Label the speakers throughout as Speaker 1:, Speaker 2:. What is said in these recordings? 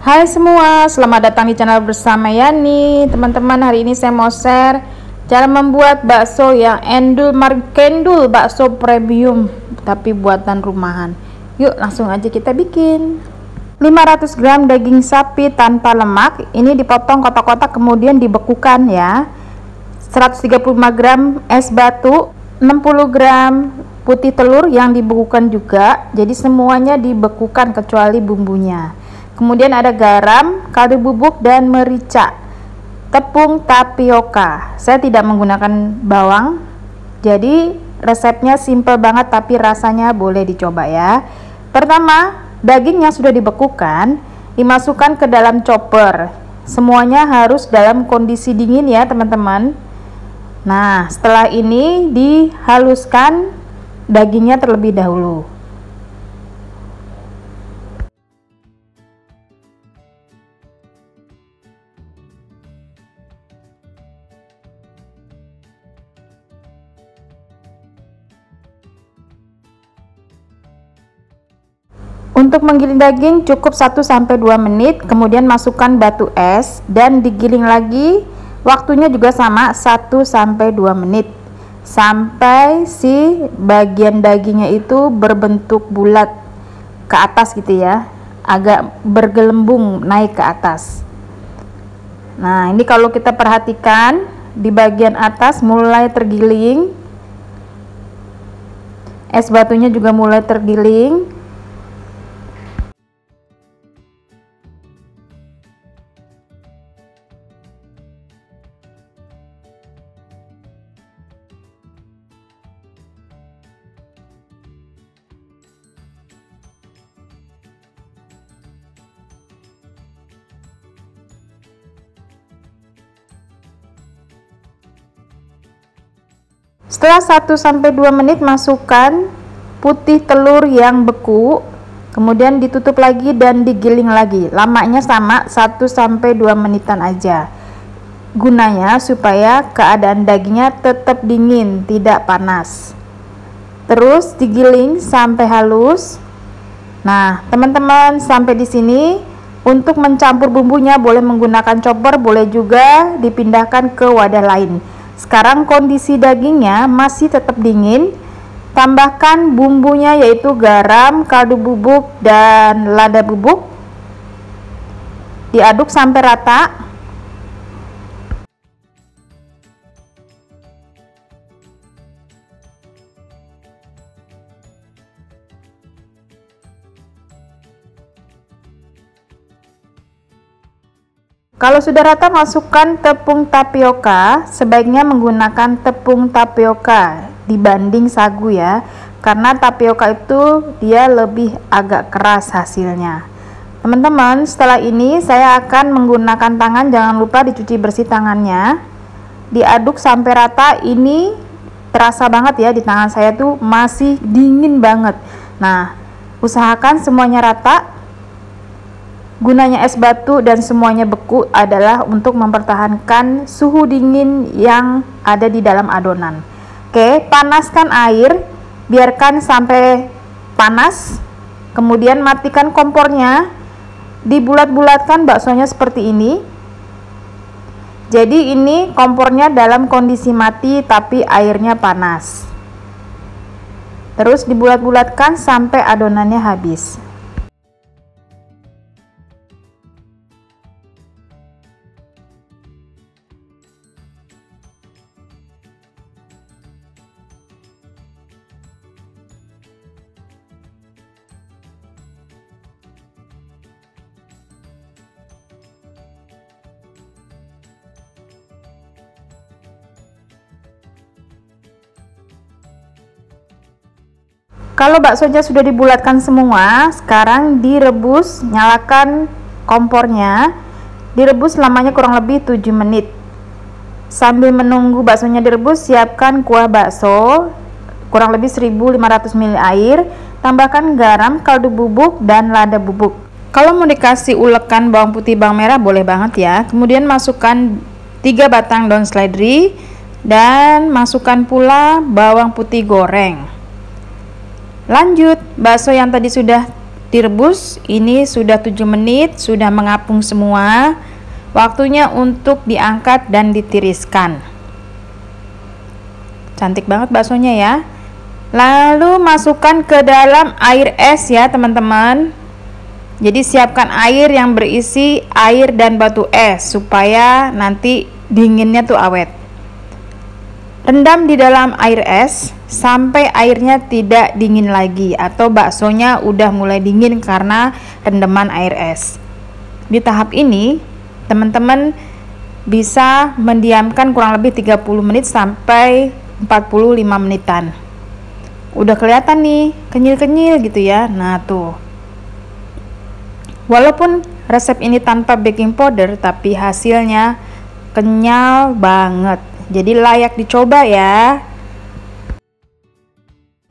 Speaker 1: Hai semua, selamat datang di channel bersama Yani. Teman-teman, hari ini saya mau share cara membuat bakso yang endul markendul, bakso premium tapi buatan rumahan. Yuk langsung aja kita bikin. 500 gram daging sapi tanpa lemak, ini dipotong kotak-kotak kemudian dibekukan ya. 135 gram es batu, 60 gram putih telur yang dibekukan juga, jadi semuanya dibekukan kecuali bumbunya. Kemudian ada garam, kaldu bubuk, dan merica. Tepung tapioka, saya tidak menggunakan bawang, jadi resepnya simple banget tapi rasanya boleh dicoba ya. Pertama, daging yang sudah dibekukan dimasukkan ke dalam chopper. Semuanya harus dalam kondisi dingin ya teman-teman. Nah, setelah ini dihaluskan dagingnya terlebih dahulu. Untuk menggiling daging cukup 1-2 menit, kemudian masukkan batu es dan digiling lagi. Waktunya juga sama 1-2 menit sampai si bagian dagingnya itu berbentuk bulat ke atas gitu ya, agak bergelembung naik ke atas. Nah, ini kalau kita perhatikan di bagian atas mulai tergiling, es batunya juga mulai tergiling. Setelah 1-2 menit, masukkan putih telur yang beku, kemudian ditutup lagi dan digiling lagi. Lamanya sama 1-2 menitan aja. Gunanya supaya keadaan dagingnya tetap dingin, tidak panas. Terus digiling sampai halus. Nah, teman-teman, sampai di sini. Untuk mencampur bumbunya boleh menggunakan chopper, boleh juga dipindahkan ke wadah lain. Sekarang kondisi dagingnya masih tetap dingin. Tambahkan bumbunya yaitu garam, kaldu bubuk, dan lada bubuk. Diaduk sampai rata. Kalau sudah rata, masukkan tepung tapioka. Sebaiknya menggunakan tepung tapioka dibanding sagu ya, karena tapioka itu dia lebih agak keras hasilnya. Teman-teman, setelah ini saya akan menggunakan tangan, jangan lupa dicuci bersih tangannya. Diaduk sampai rata. Ini terasa banget ya, di tangan saya tuh masih dingin banget. Nah, usahakan semuanya rata. Gunanya es batu dan semuanya beku adalah untuk mempertahankan suhu dingin yang ada di dalam adonan. Oke, panaskan air, biarkan sampai panas, kemudian matikan kompornya. Dibulat-bulatkan baksonya seperti ini. Jadi ini kompornya dalam kondisi mati tapi airnya panas. Terus dibulat-bulatkan sampai adonannya habis. Kalau baksonya sudah dibulatkan semua, sekarang direbus. Nyalakan kompornya, direbus lamanya kurang lebih 7 menit. Sambil menunggu baksonya direbus, siapkan kuah bakso kurang lebih 1500 ml air. Tambahkan garam, kaldu bubuk, dan lada bubuk. Kalau mau dikasih ulekan bawang putih, bawang merah boleh banget ya. Kemudian masukkan 3 batang daun seledri dan masukkan pula bawang putih goreng. Lanjut, bakso yang tadi sudah direbus. Ini sudah 7 menit, sudah mengapung semua. Waktunya untuk diangkat dan ditiriskan. Cantik banget baksonya ya. Lalu masukkan ke dalam air es ya teman-teman. Jadi siapkan air yang berisi air dan batu es supaya nanti dinginnya tuh awet. Rendam di dalam air es sampai airnya tidak dingin lagi atau baksonya udah mulai dingin karena rendaman air es. Di tahap ini teman-teman bisa mendiamkan kurang lebih 30 menit sampai 45 menitan. Udah kelihatan nih kenyil-kenyil gitu ya. Nah tuh, walaupun resep ini tanpa baking powder tapi hasilnya kenyal banget, jadi layak dicoba ya.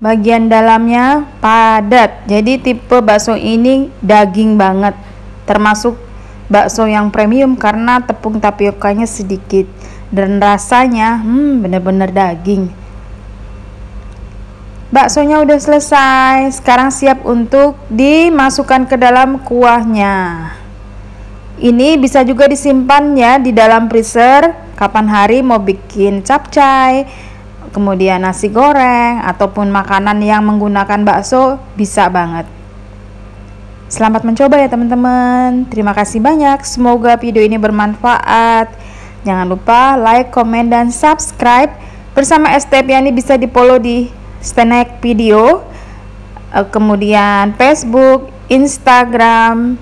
Speaker 1: Bagian dalamnya padat, jadi tipe bakso ini daging banget, termasuk bakso yang premium karena tepung tapiokanya sedikit dan rasanya bener-bener daging. Baksonya udah selesai, sekarang siap untuk dimasukkan ke dalam kuahnya. Ini bisa juga disimpan ya di dalam freezer, kapan hari mau bikin capcay, kemudian nasi goreng ataupun makanan yang menggunakan bakso, bisa banget. Selamat mencoba ya teman-teman. Terima kasih banyak. Semoga video ini bermanfaat. Jangan lupa like, komen, dan subscribe. Bersama Estepiani bisa di-follow di Snack Video, kemudian Facebook, Instagram,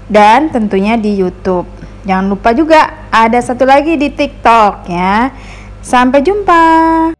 Speaker 1: dan tentunya di YouTube. Jangan lupa juga ada satu lagi di TikTok ya. Sampai jumpa.